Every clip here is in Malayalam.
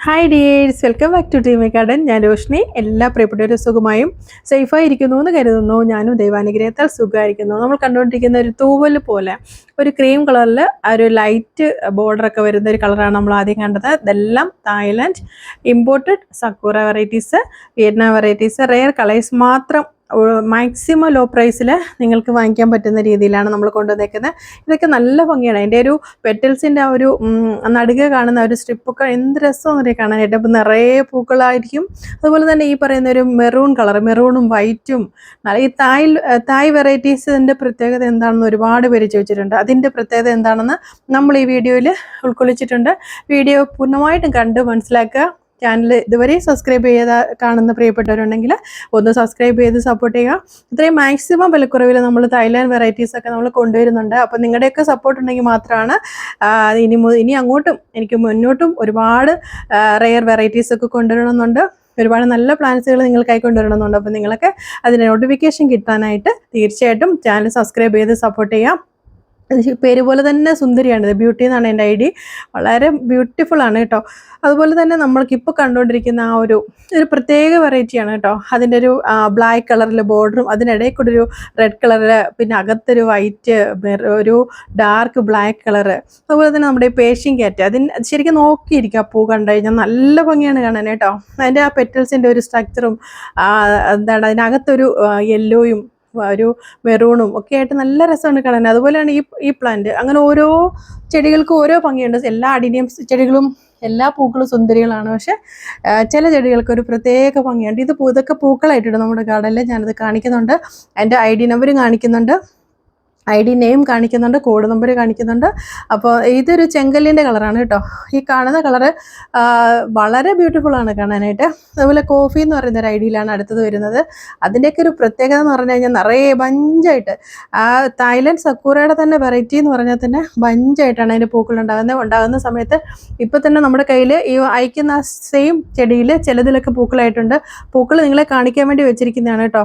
Hi dears, welcome back to dreamy garden. ഞാൻ രോഷ്നി. എല്ലാ പ്രിയപ്പെട്ടവരും സുഖമായും സേഫായിരിക്കുന്നു എന്ന് കരുതുന്നു. ഞാനും ദൈവാനുഗ്രഹത്താൽ സുഖമായിരിക്കുന്നു. നമ്മൾ കണ്ടുകൊണ്ടിരിക്കുന്ന ഒരു തൂവൽ പോലെ ഒരു ക്രീം കളറിൽ ഒരു ലൈറ്റ് ബോർഡറൊക്കെ വരുന്ന ഒരു കളറാണ് നമ്മൾ ആദ്യം കണ്ടത്. ഇതെല്ലാം Thailand imported Sakura varieties, Vietnam varieties, rare colours മാത്രം മാക്സിമം ലോ പ്രൈസിൽ നിങ്ങൾക്ക് വാങ്ങിക്കാൻ പറ്റുന്ന രീതിയിലാണ് നമ്മൾ കൊണ്ടുവന്നേക്കുന്നത്. ഇതൊക്കെ നല്ല ഭംഗിയാണ്. അതിൻ്റെ ഒരു പെറ്റൽസിൻ്റെ ആ ഒരു നടുക കാണുന്ന ഒരു സ്ട്രിപ്പൊക്കെ എന്ത് രസമെന്നറിയാം കാണാനായിട്ട്. അപ്പം നിറയെ പൂക്കളായിരിക്കും. അതുപോലെ തന്നെ ഈ പറയുന്ന ഒരു മെറൂൺ കളർ, മെറൂണും വൈറ്റും, ഈ തായ് വെറൈറ്റീസിൻ്റെ പ്രത്യേകത എന്താണെന്ന് ഒരുപാട് പേര് ചോദിച്ചിട്ടുണ്ട്. അതിൻ്റെ പ്രത്യേകത എന്താണെന്ന് നമ്മൾ ഈ വീഡിയോയിൽ ഉൾക്കൊള്ളിച്ചിട്ടുണ്ട്. വീഡിയോ പൂർണ്ണമായിട്ടും കണ്ട് മനസ്സിലാക്കുക. ചാനൽ ഇതുവരെ സബ്സ്ക്രൈബ് ചെയ്ത കാണുന്ന പ്രിയപ്പെട്ടവരുണ്ടെങ്കിൽ ഒന്ന് സബ്സ്ക്രൈബ് ചെയ്ത് സപ്പോർട്ട് ചെയ്യുക. ഇത്രയും മാക്സിമം വിലക്കുറവിൽ നമ്മൾ തായ്ലാൻഡ് വെറൈറ്റീസ് ഒക്കെ നമ്മൾ കൊണ്ടുവരുന്നുണ്ട്. അപ്പോൾ നിങ്ങളുടെയൊക്കെ സപ്പോർട്ട് ഉണ്ടെങ്കിൽ മാത്രമാണ് ഇനി അങ്ങോട്ടും എനിക്ക് മുന്നോട്ടും ഒരുപാട് റെയർ വെറൈറ്റീസ് ഒക്കെ കൊണ്ടുവരണമെന്നുണ്ട്. ഒരുപാട് നല്ല പ്ലാൻസുകൾ നിങ്ങൾക്കായി കൊണ്ടുവരണമെന്നുണ്ട്. അപ്പോൾ നിങ്ങളൊക്കെ അതിൻ്റെ നോട്ടിഫിക്കേഷൻ കിട്ടാനായിട്ട് തീർച്ചയായിട്ടും ചാനൽ സബ്സ്ക്രൈബ് ചെയ്ത് സപ്പോർട്ട് ചെയ്യാം. പേര് പോലെ തന്നെ സുന്ദരിയാണ്. ബ്യൂട്ടി എന്നാണ് എൻ്റെ ഐ ഡി. വളരെ ബ്യൂട്ടിഫുൾ ആണ് കേട്ടോ. അതുപോലെ തന്നെ നമ്മൾക്കിപ്പോൾ കണ്ടുകൊണ്ടിരിക്കുന്ന ആ ഒരു പ്രത്യേക വെറൈറ്റിയാണ് കേട്ടോ. അതിൻ്റെ ഒരു ബ്ലാക്ക് കളറിൽ ബോർഡറും അതിനിടയിൽ കൂടെ ഒരു റെഡ് കളറിൽ, പിന്നെ അകത്തൊരു വൈറ്റ്, ഒരു ഡാർക്ക് ബ്ലാക്ക് കളറ്. അതുപോലെ തന്നെ നമ്മുടെ ഈ പേർഷ്യൻ ക്യാറ്റ്, അതിന് ശരിക്കും നോക്കിയിരിക്കുക. പൂ കണ്ടു കഴിഞ്ഞാൽ നല്ല ഭംഗിയാണ് കാണാൻ കേട്ടോ. അതിൻ്റെ ആ പെറ്റൽസിൻ്റെ ഒരു സ്ട്രക്ചറും എന്താണ് അതിനകത്തൊരു യെല്ലോയും ഒരു മെറൂണും ഒക്കെ ആയിട്ട് നല്ല രസമാണ് കാണാൻ. അതുപോലെയാണ് ഈ പ്ലാന്റ്. അങ്ങനെ ഓരോ ചെടികൾക്കും ഓരോ ഭംഗിയുണ്ട്. എല്ലാ അഡിനിയംസ് ചെടികളും എല്ലാ പൂക്കളും സുന്ദരികളാണ്. പക്ഷെ ചില ചെടികൾക്ക് ഒരു പ്രത്യേക ഭംഗിയുണ്ട്. ഇതൊക്കെ പൂക്കളായിട്ടുണ്ട് നമ്മുടെ ഗാർഡനിൽ. ഞാനത് കാണിക്കുന്നുണ്ട്. എൻ്റെ ഐ ഡി നമ്പർ കാണിക്കുന്നുണ്ട്, ഐ ഡി നെയിം കാണിക്കുന്നുണ്ട്, കോഡ് നമ്പർ കാണിക്കുന്നുണ്ട്. അപ്പോൾ ഇതൊരു ചെങ്കല്ലിൻ്റെ കളറാണ് കേട്ടോ. ഈ കാണുന്ന കളറ് വളരെ ബ്യൂട്ടിഫുള്ളാണ് കാണാനായിട്ട്. അതുപോലെ കോഫി എന്ന് പറയുന്ന ഒരു ഐ ഡിയിലാണ് അടുത്തത് വരുന്നത്. അതിൻ്റെയൊക്കെ ഒരു പ്രത്യേകത എന്ന് പറഞ്ഞു കഴിഞ്ഞാൽ നിറയെ ബഞ്ചായിട്ട്, ആ തായ്ലൻഡ് സക്കൂറയുടെ തന്നെ വെറൈറ്റി എന്ന് പറഞ്ഞാൽ തന്നെ ബഞ്ചായിട്ടാണ് അതിൻ്റെ പൂക്കൾ ഉണ്ടാകുന്ന സമയത്ത്. ഇപ്പോൾ തന്നെ നമ്മുടെ കയ്യിൽ ഈ അയക്കുന്ന സെയിം ചെടിയിൽ ചിലതിലൊക്കെ പൂക്കളായിട്ടുണ്ട്. പൂക്കൾ നിങ്ങളെ കാണിക്കാൻ വേണ്ടി വെച്ചിരിക്കുന്നതാണ് കേട്ടോ.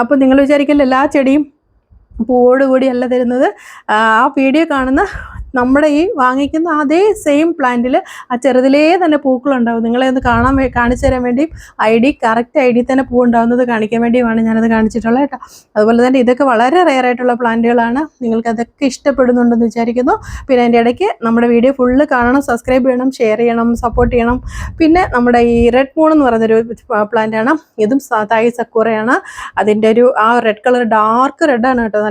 അപ്പോൾ നിങ്ങൾ വിചാരിക്കില്ല എല്ലാ ചെടിയും പൂവോടുകൂടിയല്ല തരുന്നത്. ആ വീഡിയോ കാണുന്ന നമ്മുടെ ഈ വാങ്ങിക്കുന്ന അതേ സെയിം പ്ലാന്റിൽ ആ ചെറുതിലേ തന്നെ പൂക്കളുണ്ടാവും. നിങ്ങളെ ഒന്ന് കാണിച്ചു തരാൻ വേണ്ടിയും കറക്റ്റ് ഐ ഡി തന്നെ പൂ ഉണ്ടാവുന്നത് കാണിക്കാൻ വേണ്ടിയുമാണ് ഞാനത് കാണിച്ചിട്ടുള്ളത് കേട്ടോ. അതുപോലെ തന്നെ ഇതൊക്കെ വളരെ റെയർ ആയിട്ടുള്ള പ്ലാന്റുകളാണ്. നിങ്ങൾക്ക് അതൊക്കെ ഇഷ്ടപ്പെടുന്നുണ്ടെന്ന് വിചാരിക്കുന്നു. പിന്നെ അതിൻ്റെ ഇടയ്ക്ക് നമ്മുടെ വീഡിയോ ഫുള്ള് കാണണം, സബ്സ്ക്രൈബ് ചെയ്യണം, ഷെയർ ചെയ്യണം, സപ്പോർട്ട് ചെയ്യണം. പിന്നെ നമ്മുടെ ഈ റെഡ് മൂൺ എന്ന് പറയുന്നൊരു പ്ലാന്റാണ്. ഇതും തായ് സക്കൂറയാണ്. അതിൻ്റെ ഒരു ആ റെഡ് കളർ ഡാർക്ക് റെഡാണ് കേട്ടോ.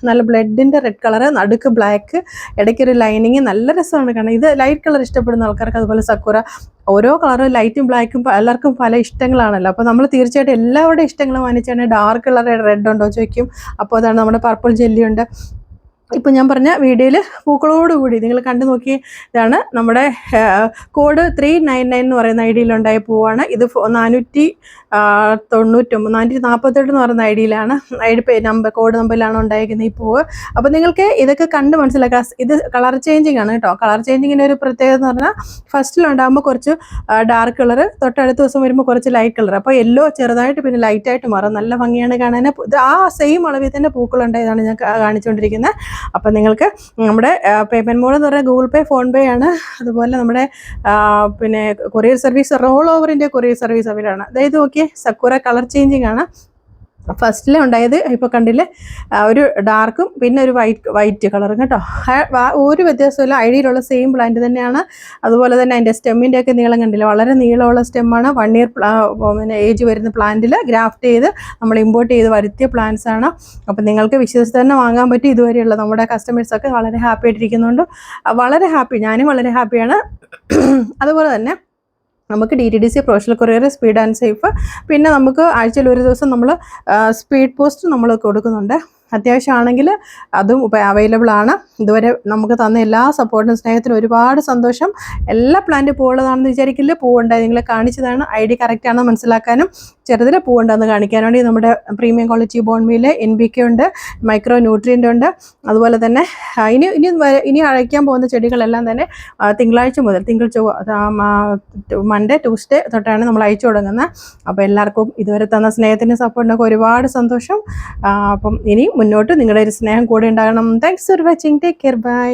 നല്ല ബ്ലഡിൻ്റെ റെഡ് കളറ്, നടുക്ക് ബ്ലാക്ക്, ഇടയ്ക്കൊരു ലൈനിങ്. നല്ല രസമാണ് കാണാൻ. ഇത് ലൈറ്റ് കളർ ഇഷ്ടപ്പെടുന്ന ആൾക്കാർക്ക് അതുപോലെ സക്കൂറ. ഓരോ കളറും ലൈറ്റും ബ്ലാക്കും പലർക്കും പല ഇഷ്ടങ്ങളാണല്ലോ. അപ്പോൾ നമ്മൾ തീർച്ചയായിട്ടും എല്ലാവരുടെ ഇഷ്ടങ്ങളും മാനിച്ചാണ്. ഡാർക്ക് കളർ റെഡ് ഉണ്ടോ ചോദിക്കും. അപ്പോൾ അതാണ് നമ്മുടെ പർപ്പിൾ ജെല്ലിയുണ്ട്. ഇപ്പോൾ ഞാൻ പറഞ്ഞ വീഡിയോയിൽ പൂക്കളോടുകൂടി നിങ്ങൾ കണ്ടു നോക്കി. ഇതാണ് നമ്മുടെ കോഡ് 399 എന്ന് പറയുന്ന ഐ ഡിയിലുണ്ടായ പൂവാണ്. ഇത് 449 എന്ന് പറയുന്ന ഐ ഡിയിലാണ്, കോഡ് നമ്പറിലാണ് ഉണ്ടായിരിക്കുന്നത് ഈ പൂവ്. അപ്പോൾ നിങ്ങൾക്ക് ഇതൊക്കെ കണ്ട് മനസ്സിലാക്കാം. ഇത് കളർ ചേഞ്ചിങ് ആണ് കേട്ടോ. കളർ ചേഞ്ചിങ്ങിൻ്റെ ഒരു പ്രത്യേകത എന്ന് പറഞ്ഞാൽ ഫസ്റ്റിലുണ്ടാകുമ്പോൾ കുറച്ച് ഡാർക്ക് കളർ, തൊട്ടടുത്ത ദിവസം വരുമ്പോൾ കുറച്ച് ലൈറ്റ് കളർ. അപ്പോൾ യെല്ലോ ചെറുതായിട്ട് പിന്നെ ലൈറ്റായിട്ട് മാറും. നല്ല ഭംഗിയാണ് കാണാൻ. ഇത് ആ സെയിം അളവിൽ തന്നെ പൂക്കളുണ്ടായതാണ് ഞാൻ കാണിച്ചുകൊണ്ടിരിക്കുന്നത്. അപ്പം നിങ്ങൾക്ക് നമ്മുടെ പേയ്മെൻറ്റ് മോഡ് എന്ന് പറഞ്ഞാൽ ഗൂഗിൾ പേ, ഫോൺ പേ ആണ്. അതുപോലെ നമ്മുടെ പിന്നെ courier service, roll over India courier service അവരാണ്. അതായത് നോക്കിയേ, സക്കൂറ കളർ ചേഞ്ചിങ് ആണ്. ഫസ്റ്റിലെ ഉണ്ടായത് ഇപ്പോൾ കണ്ടില്ലേ, ഒരു ഡാർക്കും പിന്നെ ഒരു വൈറ്റ് കളറും കേട്ടോ. ഒരു വ്യത്യാസമില്ല. ഐ ഡിയിലുള്ള സെയിം പ്ലാന്റ് തന്നെയാണ്. അതുപോലെ തന്നെ അതിൻ്റെ സ്റ്റെമ്മിൻ്റെ ഒക്കെ നീളം കണ്ടില്ല, വളരെ നീളമുള്ള സ്റ്റെമ്മാണ്. 1 ഇയർ പിന്നെ ഏജ് വരുന്ന പ്ലാന്റിൽ ഗ്രാഫ്റ്റ് ചെയ്ത് നമ്മൾ ഇമ്പോർട്ട് ചെയ്ത് വരുത്തിയ പ്ലാന്റ്സ് ആണ്. അപ്പം നിങ്ങൾക്ക് വിശ്വസിച്ച് തന്നെ വാങ്ങാൻ പറ്റും. ഇതുവരെയുള്ള നമ്മുടെ കസ്റ്റമേഴ്സൊക്കെ വളരെ ഹാപ്പി ആയിട്ടിരിക്കുന്നുണ്ട്. വളരെ ഹാപ്പി, ഞാനും വളരെ ഹാപ്പിയാണ്. അതുപോലെ തന്നെ നമുക്ക് DTDC professional courier, speed and safe. പിന്നെ നമുക്ക് ആഴ്ചയിൽ ഒരു ദിവസം നമ്മൾ സ്പീഡ് പോസ്റ്റ് നമ്മൾ കൊടുക്കുന്നുണ്ട്. അത്യാവശ്യമാണെങ്കിൽ അതും അവൈലബിൾ ആണ്. ഇതുവരെ നമുക്ക് തന്ന എല്ലാ സപ്പോർട്ടിനും സ്നേഹത്തിനും ഒരുപാട് സന്തോഷം. എല്ലാ പ്ലാന്റ് പൂവുള്ളതാണെന്ന് വിചാരിക്കില്ല. പൂവുണ്ടായി നിങ്ങളെ കാണിച്ചതാണ്. ഐ ഡി കറക്റ്റ് ആണെന്ന് മനസ്സിലാക്കാനും ചെറുതിലെ പൂവുണ്ടെന്ന് കാണിക്കാൻ വേണ്ടി നമ്മുടെ പ്രീമിയം ക്വാളിറ്റി ബോൺമീൽ, NPK ഉണ്ട്, മൈക്രോ ന്യൂട്രിയൻ്റ് ഉണ്ട്. അതുപോലെ തന്നെ ഇനി അയക്കാൻ പോകുന്ന ചെടികളെല്ലാം തന്നെ തിങ്കളാഴ്ച മുതൽ മൺഡേ, ട്യൂസ്ഡേ തൊട്ടാണ് നമ്മൾ അയച്ചു തുടങ്ങുന്നത്. അപ്പോൾ എല്ലാവർക്കും ഇതുവരെ തന്ന സ്നേഹത്തിൻ്റെ സപ്പോർട്ടിനൊക്കെ ഒരുപാട് സന്തോഷം. അപ്പം ഇനി മുന്നോട്ട് നിങ്ങളുടെ ഒരു സ്നേഹം കൂടെ ഉണ്ടാകണം. Thanks for watching. Take care. By.